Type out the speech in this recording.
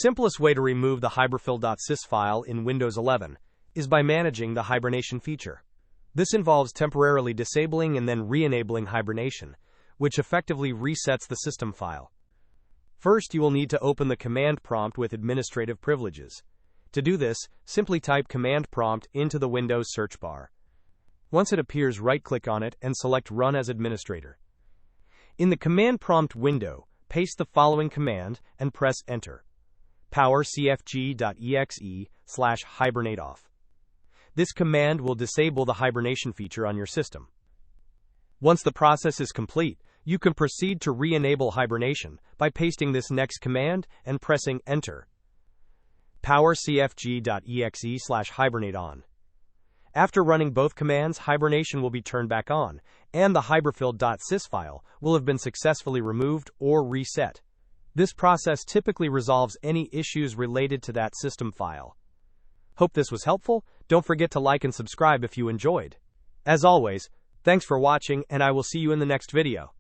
Simplest way to remove the Hiberfil.sys file in Windows 11 is by managing the Hibernation feature. This involves temporarily disabling and then re-enabling Hibernation, which effectively resets the system file. First, you will need to open the command prompt with administrative privileges. To do this, simply type command prompt into the Windows search bar. Once it appears, right-click on it and select Run as Administrator. In the command prompt window, paste the following command and press Enter. powercfg.exe/hibernateoff. This command will disable the hibernation feature on your system. Once the process is complete, you can proceed to re-enable hibernation by pasting this next command and pressing Enter. powercfg.exe/hibernateon. After running both commands, hibernation will be turned back on, and the Hiberfil.sys file will have been successfully removed or reset. This process typically resolves any issues related to that system file. Hope this was helpful. Don't forget to like and subscribe if you enjoyed. As always, thanks for watching, and I will see you in the next video.